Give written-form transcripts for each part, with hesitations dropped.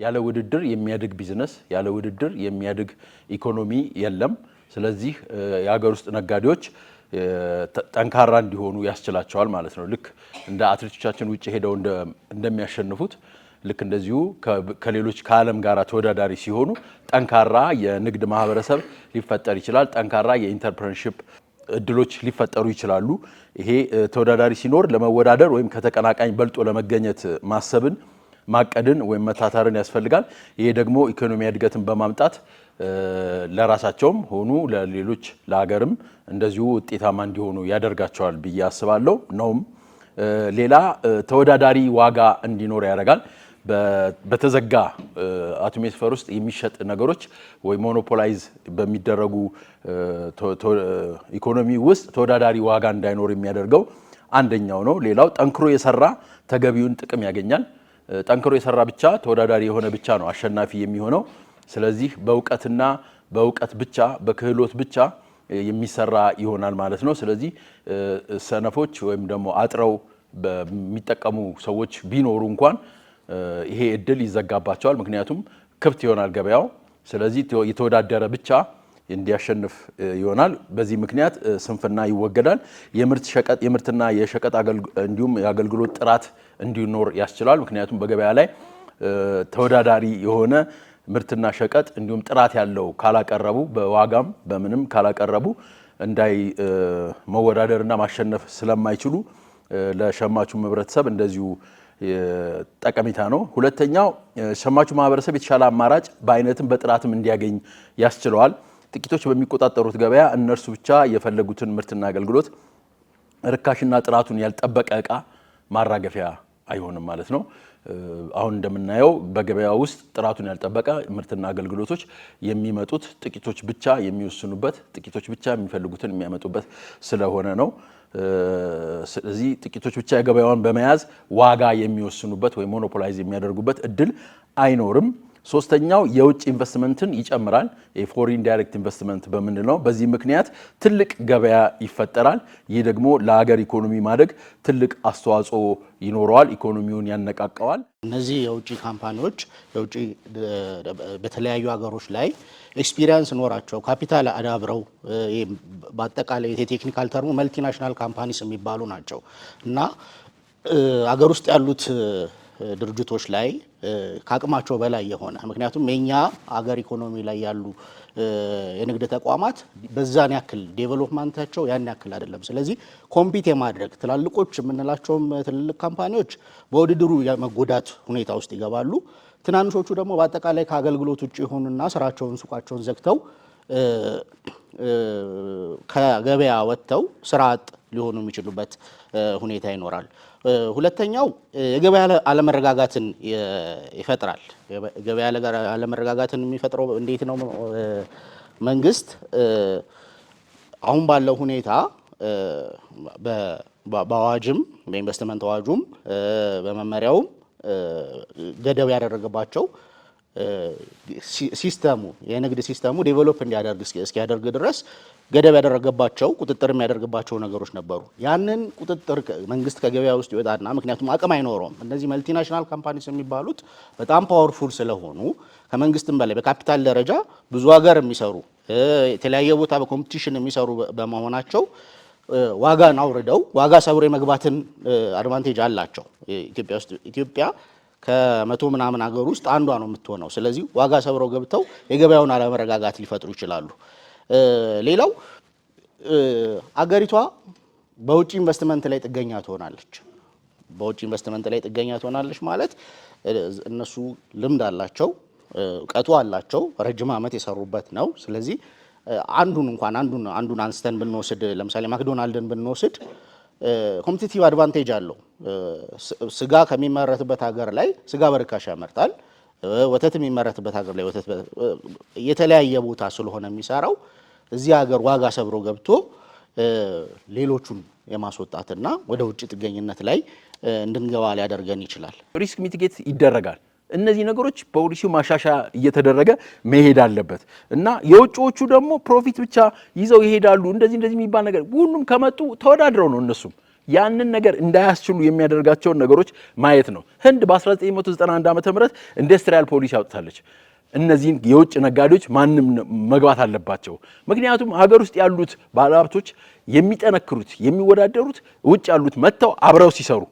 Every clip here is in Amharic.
ያለ ውድድር የሚያድግ ቢዝነስ ያለ ውድድር የሚያድግ ኢኮኖሚ የለም ስለዚህ የሀገር ውስጥ ነጋዴዎች ጠንካራ እንዲሆኑ ያስችላቸዋል ማለት ነው ልክ እንደ አትሌቶቻችን ውጪ ሄደው እንደሚያሸንፉት ልክ እንደዚሁ ከሌሎች ከዓለም ጋር ተወዳዳሪ ሲሆኑ ጠንካራ የንግድ ማህበረሰብ ሊፈጠር ይችላል ጠንካራ የኢንተርፕረነርሺፕ እድሎች ሊፈጠሩ ይችላሉ ይሄ ተወዳዳሪ ሲኖር ለመወዳደር ወይም ከተቀናቃኝ በልጦ ለመገኘት ማሰብን ማቀድን ወይም መታታርን ያስፈልጋል ይሄ ደግሞ ኢኮኖሚ እድገትን በማምጣት ለራሳቸውም ሆኑ ለሌሎች ለሀገርም እንደዚሁ ውጤታማ እንዲሆኑ ያደርጋቸዋል ብዬ አስባለሁ ነውም ሌላ ተወዳዳሪ ዋጋ እንዲኖር ያደርጋል በተዘጋ አቶሜስፈር ውስጥ የሚሸጥ ነገሮች ወይ ሞኖፖላይዝ በሚደረጉ ኢኮኖሚ ውስጥ ተወዳዳሪ ዋጋ እንዳይኖር የሚያደርገው አንደኛው ነው ሌላው ጠንክሮ የሰራ ተገቢውን ጥቅም ያገኛል ጠንክሮ የሰራ ብቻ ተወዳዳሪ የሆነ ብቻ ነው አሸናፊ የሚሆነው ስለዚህ በእውቀት ብቻ በክህሎት ብቻ የሚሰራ ይሆናል ማለት ነው ስለዚህ ሰነፎች ወይም ደግሞ አጥረው በሚጠቀሙ ሰዎች ቢኖሩ እንኳን ይሄ እድል ይዘጋባቸዋል ምክንያቱም ክፍት ይሆናል ገበያው ስለዚህ የተወዳደረ ብቻ እንዲያሸንፍ ይሆናል በዚህ ምክንያት ስንፍና ይወገዳል የምርትና የሸቀጥ እንዲሁም የአገልግሎት ጥራት እንዲኖር ያስችላል ምክንያቱም በገበያ ላይ ተወዳዳሪ የሆነ ምርትና ሸቀጥ እንዲሁም ጥራት ያለው ካላቀረቡ በዋጋም በምንም ካላቀረቡ እንዳይ መወዳደርና ማሸነፍ ስለማይችሉ ለሸማቹ ህብረተሰብ እንደዚሁ ጠቀሜታ ነው ሁለተኛው ሸማቹ ማህበረሰብ የተሻለ አማራጭ በአይነትም በጥራትም እንዲያገኝ ያስችለዋል ጥቂቶች በሚቆጣጠሩት ገበያ እነርሱ ብቻ የፈለጉትን ምርትና አገልግሎት ርካሽና ጥራቱን ያልጠበቀ ዕቃ ማራገፊያ አይሆንም ማለት ነው አሁን እንደምናየው በገበያ ውስጥ ጥራቱን ያልጠበቀ ምርትና አገልግሎቶች የሚመጡት ጥቂቶች ብቻ የሚወስኑበት ጥቂቶች ብቻ የሚፈልጉትን የሚያመጡበት ስለሆነ ነው ስለዚህ ጥቂቶች ብቻ የገበያውን በመያዝ ዋጋ የሚወስኑበት ወይ ሞኖፖላይዝ የሚያደርጉበት እድል አይኖርም ሶስተኛው የውጭ ኢንቨስትመንትን ይጨምራል የፎሪን ዳይሬክት ኢንቨስትመንት በመንለው በዚህ ምክንያት ትልቅ ገበያ ይፈጠራል ይህ ደግሞ ለሀገር ኢኮኖሚ ማደግ ትልቅ አስተዋጽኦ ይኖረዋል ኢኮኖሚውን ያነቃቃዋል እነዚህ የውጭ ካምፓኒዎች የውጭ በተለያዩ ሀገሮች ላይ ኤክስፒሪየንስ ኖራቸው ካፒታል አዳብረው በአጠቃላይ የቴክኒካል ተርሙ መልቲናሽናል ካምፓኒስ የሚባሉ ናቸው እና ሀገር ውስጥ ያሉት ድርጅቶች ላይ ካቅማቸው በላይ የሆነ ምክንያቱም የኛ ሀገር ኢኮኖሚ ላይ ያሉ የንግድ ተቋማት በዛን ያክል ዴቨሎፕመንታቸው ያን ያክል አይደለም ስለዚህ ኮምፒት የማድረግ ትላልቆች የምንላቸውም ትልልቅ ካምፓኒዎች በውድድሩ የመጎዳት ሁኔታ ውስጥ ይገባሉ ትናንሾቹ ደግሞ በአጠቃላይ ከአገልግሎት ውጭ የሆኑና ስራቸውን ሱቃቸውን ዘግተው ከገበያ ወጥተው ስራ አጥ ሊሆኑ የሚችሉበት ሁኔታ ይኖራል ሁለተኛው የገበያ አለመረጋጋትን ይፈጥራል የገበያ አለመረጋጋትን የሚፈጥረው እንዴት ነው መንግስት አሁን ባለው ሁኔታ በአዋጅም በኢንቨስትመንት አዋጁም በመመሪያውም ገደብ ያደረገባቸው ሲስተሙ የንግድ ሲስተሙ ዴቨሎፕ እንዲያደርግ እስኪያደርግ ድረስ ገደብ ያደረገባቸው ቁጥጥር የሚያደርግባቸው ነገሮች ነበሩ ያንን ቁጥጥር መንግስት ከገበያ ውስጥ ይወጣና ምክንያቱም አቅም አይኖርም እነዚህ መልቲናሽናል ካምፓኒስ የሚባሉት በጣም ፓወርፉል ስለሆኑ ከመንግስትም በላይ በካፒታል ደረጃ ብዙ ሀገር የሚሰሩ የተለያየ ቦታ በኮምፒቲሽን የሚሰሩ በመሆናቸው ዋጋን አውርደው ዋጋ ሰብሮ የመግባትን አድቫንቴጅ አላቸው ኢትዮጵያ ከመቶ ምናምን ሀገር ውስጥ አንዷ ነው የምትሆነው ስለዚህ ዋጋ ሰብረው ገብተው የገበያውን አለመረጋጋት ሊፈጥሩ ይችላሉ ሌላው አገሪቷ በውጭ ኢንቨስትመንት ላይ ጥገኛ ትሆናለች ማለት እነሱ ልምድ አላቸው ዕውቀቱ አላቸው ረጅም ዓመት የሰሩበት ነው ስለዚህ አንዱን አንስተን ብንወስድ ለምሳሌ ማክዶናልድን ብንወስድ ኮምፒቲቲቭ አድቫንቴጅ አለው ስጋ ከሚመረትበት ሀገር ላይ ስጋ በርካሽ ያመርታል ወተት የሚመረትበት ሀገር ላይ ወተት የተለያየ ቦታ ስለሆነ የሚሰራው እዚህ ሀገር ዋጋ ሰብሮ ገብቶ ሌሎቹን የማስወጣትና ወደ ውጭ ጥገኝነት ላይ እንድንገባ ሊያደርገን ይችላል ሪስክ ሚቲጌት ይደረጋል እነዚህ ነገሮች ፖሊሲው ማሻሻያ እየተደረገ መሄድ አለበት እና የውጭዎቹ ደግሞ ፕሮፊት ብቻ ይዘው ይሄዳሉ እንደዚህ የሚባል ነገር ሁሉም ከመጡ ተወዳድረው ነው እነሱም ያንን ነገር እንዳያስችሉ የሚያደርጋቸውን ነገሮች ማየት ነው። ህንድ በ1991 ዓመተ ምህረት ኢንዱስትሪያል ፖሊሲ አውጥታለች። እነዚህን የውጭ ነጋዴዎች ማንም መግባት አለባቸው። ምክንያቱም ሀገር ውስጥ ያሉት ባለሀብቶች የሚጠነክሩት የሚወዳደሩት ውጭ ያሉት መጥተው አብረው ሲሰሩ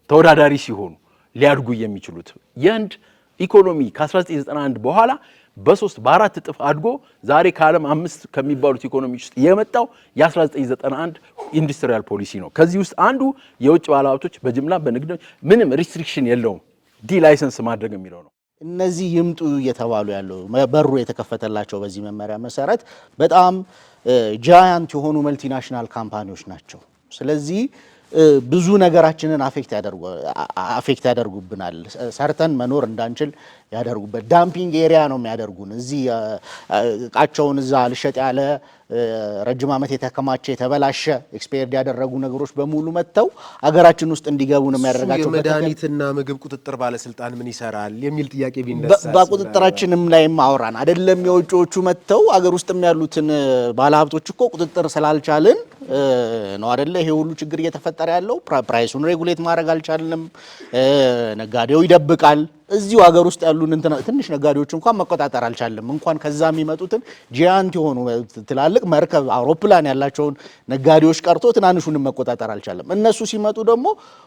ተወዳዳሪ ሲሆኑ ሊያድጉ የሚችሉት የህንድ ኢኮኖሚ ከ1991 በኋላ በ4 እጥፍ አድጎ ዛሬ ከዓለም 5 ከሚባሉት ኢኮኖሚዎች ውስጥ የመጣው የ1991 ኢንዱስትሪያል ፖሊሲ ነው። ከዚህ ውስጥ አንዱ የውጭ ባለሀብቶች በጅምላ በንግድ ምንም ሪስትሪክሽን የለውም ዲ ላይሰንስ ማድረግ የሚለው ነው። እነዚህ ይምጡ እየተባሉ ያለው በሩ የተከፈተላቸው በዚህ መመሪያ መሰረት በጣም ጃያንት የሆኑ መልቲናሽናል ካምፓኒዎች ናቸው። ስለዚህ ብዙ ነገራችንን አፌክት ያደርጉብናል። ሰርተን መኖር እንዳንችል ያደርጉበት ዳምፒንግ ኤሪያ ነው የሚያደርጉን። እዚህ እቃቸውን እዛ ልሸጥ ያለ ረጅም ዓመት የተከማቸ የተበላሸ ኤክስፓየርድ ያደረጉ ነገሮች በሙሉ መጥተው አገራችን ውስጥ እንዲገቡ ነው የሚያደርጋቸው። የመድኃኒትና ምግብ ቁጥጥር ባለስልጣን ምን ይሰራል የሚል ጥያቄ ቢነሳ በቁጥጥራችንም ላይም አውራን አይደለም። የውጭዎቹ መጥተው አገር ውስጥም ያሉትን ባለሀብቶች እኮ ቁጥጥር ስላልቻልን ነው አይደለ ይሄ ሁሉ ችግር እየተፈጠረ ያለው። ፕራይሱን ሬጉሌት ማድረግ አልቻልንም። ነጋዴው ይደብቃል። እዚሁ ሀገር ውስጥ ያሉን ትንሽ ነጋዴዎች እንኳን መቆጣጠር አልቻለም። እንኳን ከዛ የሚመጡትን ጂያንት የሆኑ ትላልቅ መርከብ አውሮፕላን ያላቸውን ነጋዴዎች ቀርቶ ትናንሹንም መቆጣጠር አልቻለም። እነሱ ሲመጡ ደግሞ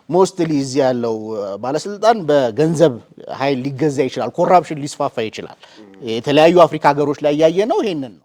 ሞስትሊ እዚህ ያለው ባለስልጣን በገንዘብ ኃይል ሊገዛ ይችላል። ኮራፕሽን ሊስፋፋ ይችላል። የተለያዩ አፍሪካ ሀገሮች ላይ ያየ ነው ይሄንን ነው።